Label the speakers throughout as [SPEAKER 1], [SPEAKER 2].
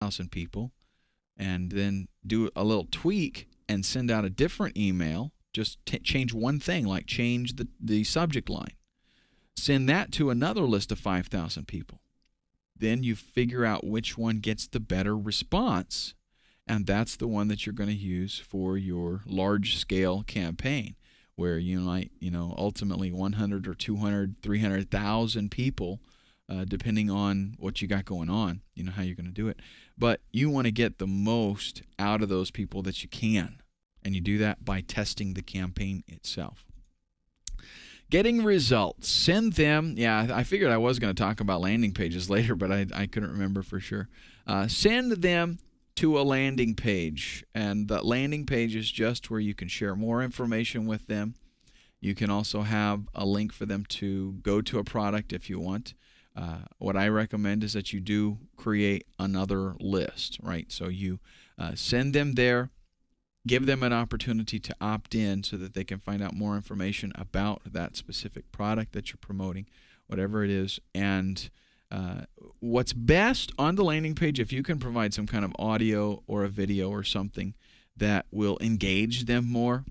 [SPEAKER 1] 1,000 people, and then do a little tweak and send out a different email. Just change one thing, like change the subject line. Send that to another list of 5,000 people. Then you figure out which one gets the better response, and that's the one that you're going to use for your large-scale campaign, where you might, ultimately 100 or 200, 300,000 people, depending on what you got going on, how you're going to do it. But you want to get the most out of those people that you can, and you do that by testing the campaign itself. Getting results. Send them. Yeah, I figured I was going to talk about landing pages later, but I couldn't remember for sure. Send them to a landing page, and the landing page is just where you can share more information with them. You can also have a link for them to go to a product if you want. What I recommend is that you do create another list, right? So you send them there, give them an opportunity to opt in so that they can find out more information about that specific product that you're promoting, whatever it is. And what's best on the landing page, if you can provide some kind of audio or a video or something that will engage them more.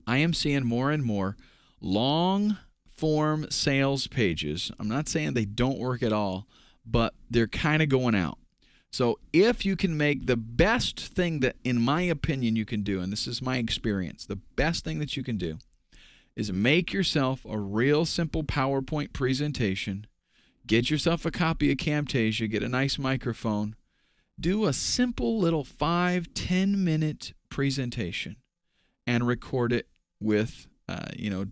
[SPEAKER 1] I am seeing more and more long-form sales pages. I'm not saying they don't work at all, but they're kind of going out. So if you can make the best thing that, in my opinion, you can do, and this is my experience, the best thing that you can do is make yourself a real simple PowerPoint presentation, get yourself a copy of Camtasia, get a nice microphone, do a simple little 5-10 minute presentation and record it with,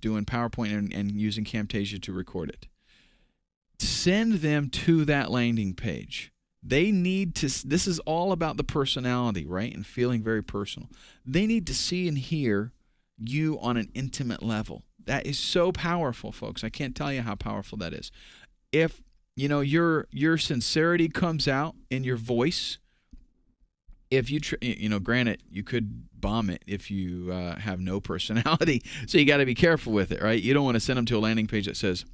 [SPEAKER 1] doing PowerPoint and using Camtasia to record it. Send them to that landing page. They need to, this is all about the personality, right? And feeling very personal. They need to see and hear you on an intimate level. That is so powerful, folks. I can't tell you how powerful that is. If, your sincerity comes out in your voice, if you, granted, you could bomb it if you have no personality. So you got to be careful with it, right? You don't want to send them to a landing page that says,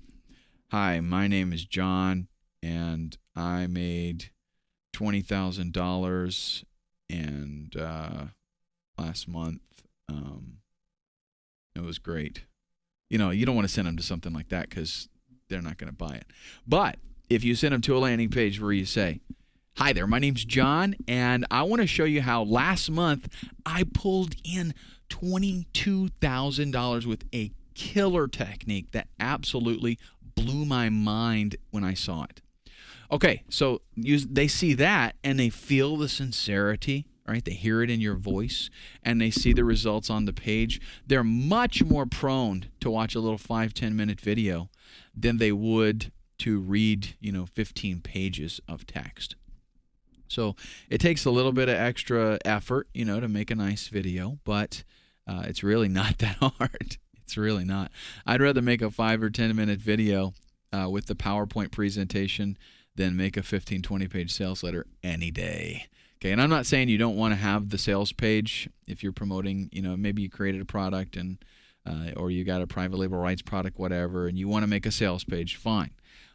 [SPEAKER 1] "Hi, my name is John, and I made $20,000 and last month it was great." You don't want to send them to something like that because they're not going to buy it. But if you send them to a landing page where you say, "Hi there, my name's John, and I want to show you how last month I pulled in $22,000 with a killer technique that absolutely blew my mind when I saw it." Okay, so they see that and they feel the sincerity, right? They hear it in your voice and they see the results on the page. They're much more prone to watch a little 5-10 minute video than they would to read, 15 pages of text. So it takes a little bit of extra effort, to make a nice video, but it's really not that hard. It's really not. I'd rather make a 5 or 10 minute video with the PowerPoint presentation than make a 15-20 page sales letter any day. Okay, and I'm not saying you don't want to have the sales page if you're promoting, maybe you created a product and or you got a private label rights product, whatever, and you want to make a sales page, fine.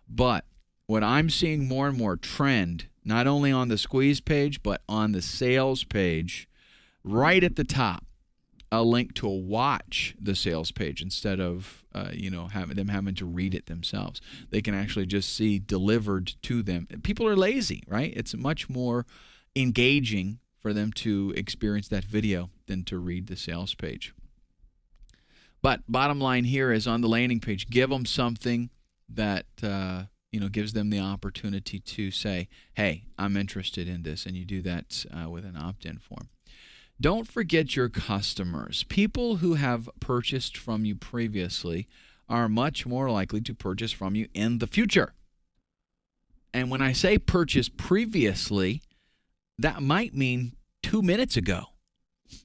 [SPEAKER 1] But what I'm seeing more and more trend, not only on the squeeze page, but on the sales page, right at the top, a link to watch the sales page instead of having to read it themselves. They can actually just see delivered to them. People are lazy, right? It's much more engaging for them to experience that video than to read the sales page. But bottom line here is on the landing page, give them something that gives them the opportunity to say, "Hey, I'm interested in this," and you do that with an opt-in form. Don't forget your customers. People who have purchased from you previously are much more likely to purchase from you in the future. And when I say purchase previously, that might mean 2 minutes ago.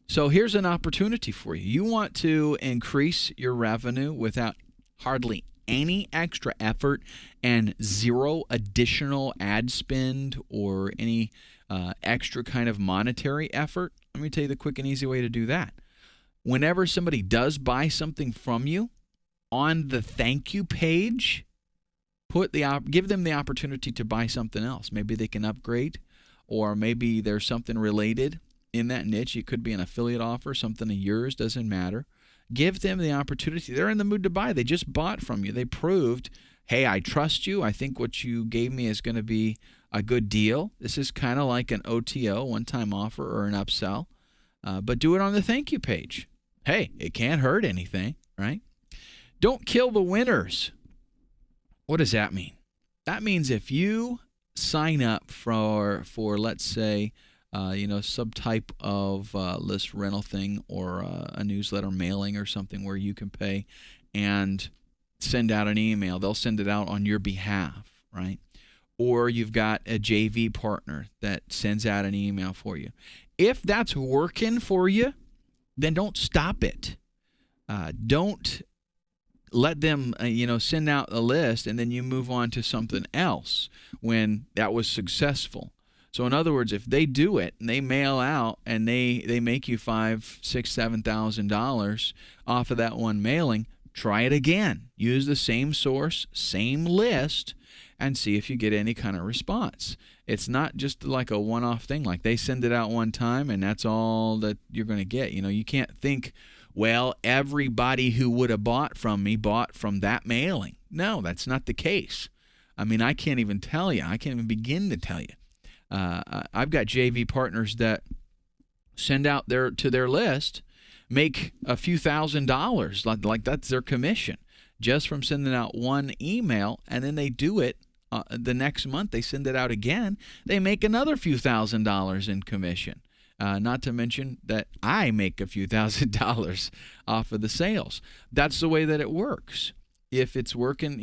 [SPEAKER 1] So here's an opportunity for you. You want to increase your revenue without hardly any extra effort and zero additional ad spend or any extra kind of monetary effort. Let me tell you the quick and easy way to do that. Whenever somebody does buy something from you, on the thank you page, give them the opportunity to buy something else. Maybe they can upgrade, or maybe there's something related in that niche. It could be an affiliate offer, something of yours, doesn't matter. Give them the opportunity. They're in the mood to buy. They just bought from you. They proved, hey, I trust you. I think what you gave me is going to be a good deal. This is kind of like an OTO, one-time offer, or an upsell. But do it on the thank you page. Hey, it can't hurt anything, right? Don't kill the winners. What does that mean? That means if you sign up for let's say, some type of list rental thing, or a newsletter mailing or something where you can pay and send out an email. They'll send it out on your behalf, right? Or you've got a JV partner that sends out an email for you. If that's working for you, then don't stop it. Don't let them, send out a list and then you move on to something else when that was successful. So in other words, if they do it and they mail out and they make you $5,000, $6,000, $7,000 off of that one mailing, try it again. Use the same source, same list, and see if you get any kind of response. It's not just like a one-off thing, like they send it out one time and that's all that you're going to get. You can't think, well, everybody who would have bought from me bought from that mailing. No, that's not the case. I mean, I can't even tell you. I can't even begin to tell you. I've got JV partners that send out to their list, make a few $1,000s, like that's their commission, just from sending out one email, and then they do it the next month. They send it out again. They make another few $1,000s in commission. Not to mention that I make a few $1,000s off of the sales. That's the way that it works. If it's working,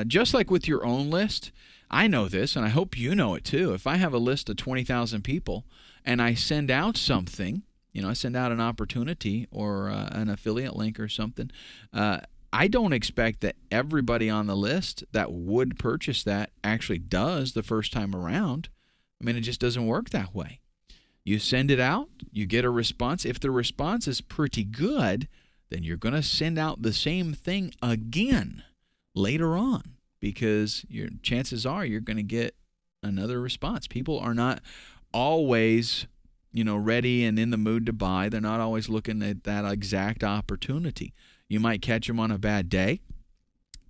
[SPEAKER 1] just like with your own list, I know this, and I hope you know it too. If I have a list of 20,000 people and I send out something, I send out an opportunity or an affiliate link or something, I don't expect that everybody on the list that would purchase that actually does the first time around. I mean, it just doesn't work that way. You send it out, you get a response. If the response is pretty good, then you're going to send out the same thing again later on, because your chances are you're going to get another response. People are not always, ready and in the mood to buy. They're not always looking at that exact opportunity. You might catch them on a bad day.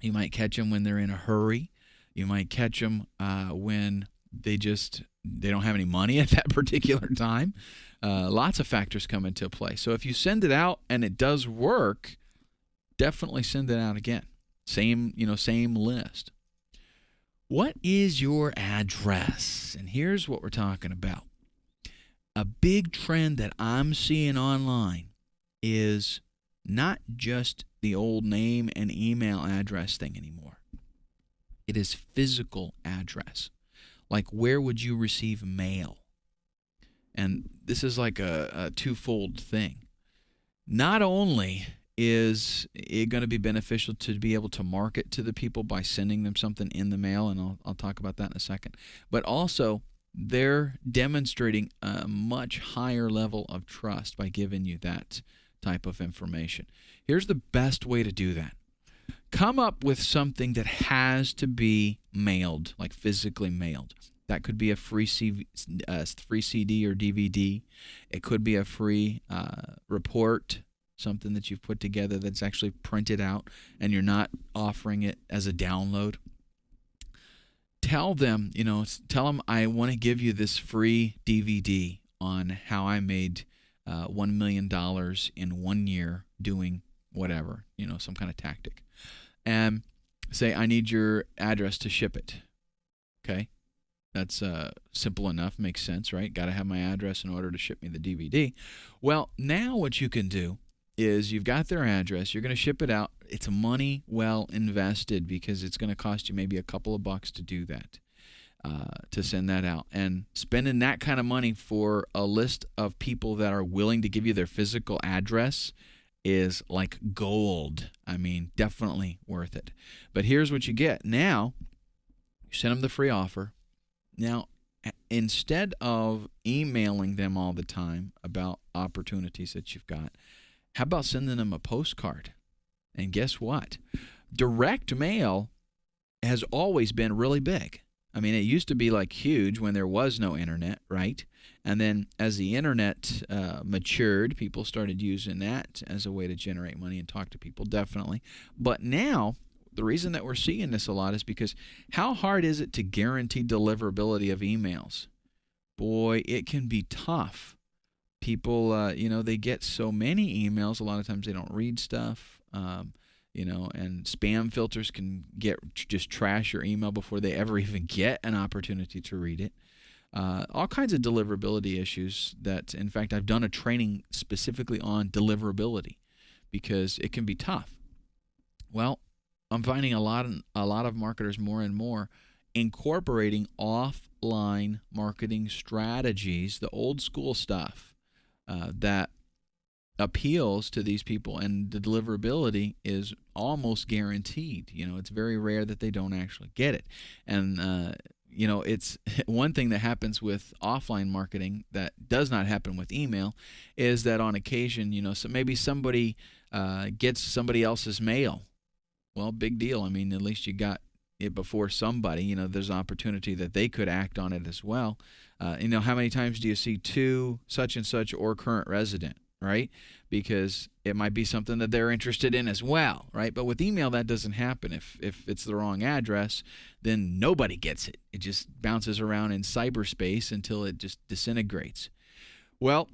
[SPEAKER 1] You might catch them when they're in a hurry. You might catch them when they don't have any money at that particular time. Lots of factors come into play. So if you send it out and it does work, definitely send it out again. Same list. What is your address? And here's what we're talking about. A big trend that I'm seeing online is not just the old name and email address thing anymore. It is physical address. Like, where would you receive mail? And this is like a twofold thing. Not only is it going to be beneficial to be able to market to the people by sending them something in the mail, and I'll talk about that in a second, but also they're demonstrating a much higher level of trust by giving you that type of information. Here's the best way to do that. Come up with something that has to be mailed, like physically mailed. That could be a free CD or DVD. It could be a free report, something that you've put together that's actually printed out and you're not offering it as a download. Tell them, I want to give you this free DVD on how I made $1 million in 1 year doing whatever, some kind of tactic. And say, I need your address to ship it. Okay? That's simple enough, makes sense, right? Got to have my address in order to ship me the DVD. Well, now what you can do is you've got their address, you're going to ship it out. It's money well invested because it's going to cost you maybe a couple of bucks to do that, to send that out. And spending that kind of money for a list of people that are willing to give you their physical address is like gold. I mean, definitely worth it. But here's what you get. Now, you send them the free offer. Now, instead of emailing them all the time about opportunities that you've got, how about sending them a postcard? And guess what? Direct mail has always been really big. I mean, it used to be like huge when there was no internet, right? And then as the internet matured, people started using that as a way to generate money and talk to people, definitely. But now, the reason that we're seeing this a lot is because how hard is it to guarantee deliverability of emails? Boy, it can be tough. People, they get so many emails. A lot of times they don't read stuff. And spam filters can just trash your email before they ever even get an opportunity to read it. All kinds of deliverability issues that, in fact, I've done a training specifically on deliverability because it can be tough. Well, I'm finding a lot of marketers more and more incorporating offline marketing strategies, the old school stuff that appeals to these people, and the deliverability is almost guaranteed. It's very rare that they don't actually get it. And it's one thing that happens with offline marketing that does not happen with email is that on occasion, so maybe somebody gets somebody else's mail. Well, big deal. I mean, at least you got it before somebody. There's an opportunity that they could act on it as well. How many times do you see to such and such or current resident, right? Because it might be something that they're interested in as well, right? But with email, that doesn't happen. If it's the wrong address, then nobody gets it. It just bounces around in cyberspace until it just disintegrates. Well,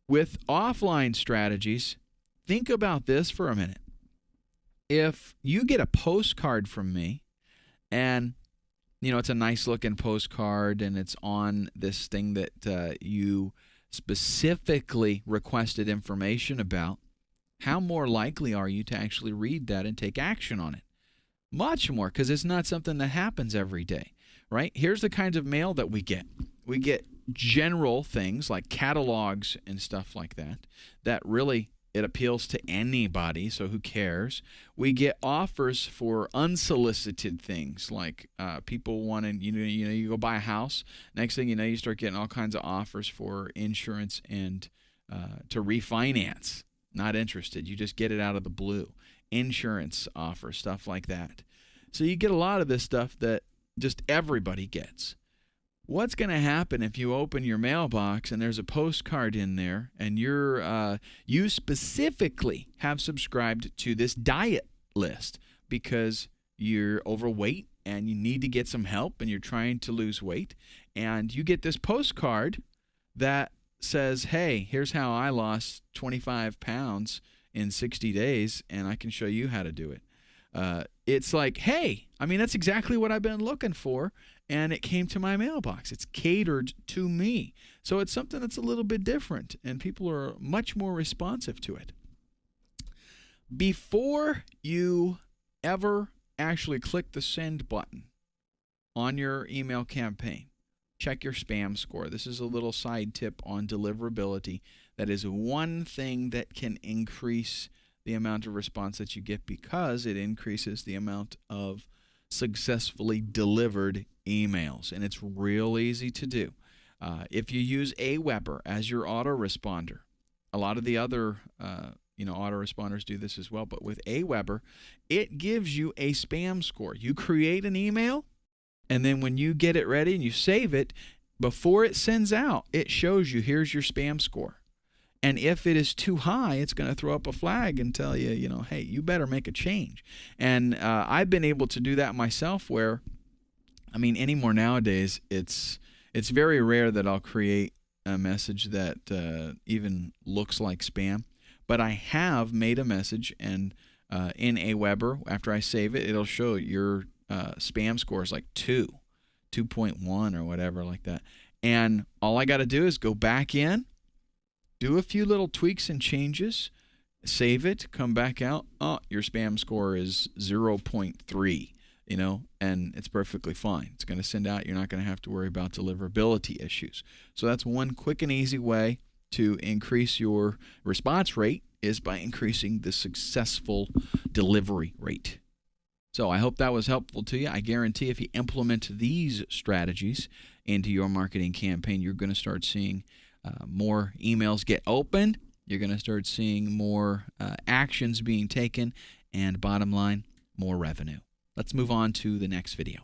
[SPEAKER 1] with offline strategies, think about this for a minute. If you get a postcard from me, and it's a nice looking postcard, and it's on this thing that you specifically requested information about, how more likely are you to actually read that and take action on it? Much more, because it's not something that happens every day, right? Here's the kinds of mail that we get. We get general things like catalogs and stuff like that really, it appeals to anybody, so who cares? We get offers for unsolicited things, like people wanting, you go buy a house. Next thing you know, you start getting all kinds of offers for insurance and to refinance. Not interested. You just get it out of the blue. Insurance offers, stuff like that. So you get a lot of this stuff that just everybody gets. What's going to happen if you open your mailbox and there's a postcard in there, and you specifically have subscribed to this diet list because you're overweight and you need to get some help and you're trying to lose weight, and you get this postcard that says, hey, here's how I lost 25 pounds in 60 days, and I can show you how to do it. It's like, hey, I mean, that's exactly what I've been looking for, and it came to my mailbox. It's catered to me. So it's something that's a little bit different, and people are much more responsive to it. Before you ever actually click the send button on your email campaign, check your spam score. This is a little side tip on deliverability. That is one thing that can increase the amount of response that you get, because it increases the amount of successfully delivered emails, and it's real easy to do. If you use Aweber as your autoresponder, a lot of the other autoresponders do this as well, but with Aweber, it gives you a spam score. You create an email, and then when you get it ready and you save it, before it sends out, it shows you, here's your spam score. And if it is too high, it's going to throw up a flag and tell you, hey, you better make a change. And I've been able to do that myself where, anymore nowadays, it's very rare that I'll create a message that even looks like spam. But I have made a message, and in Aweber, after I save it, it'll show your spam score is like 2.1 or whatever like that. And all I got to do is go back in, do a few little tweaks and changes, save it, come back out. Oh, your spam score is 0.3, and it's perfectly fine. It's going to send out. You're not going to have to worry about deliverability issues. So that's one quick and easy way to increase your response rate, is by increasing the successful delivery rate. So I hope that was helpful to you. I guarantee if you implement these strategies into your marketing campaign, you're going to start seeing more emails get opened. You're going to start seeing more actions being taken, and bottom line, more revenue. Let's move on to the next video.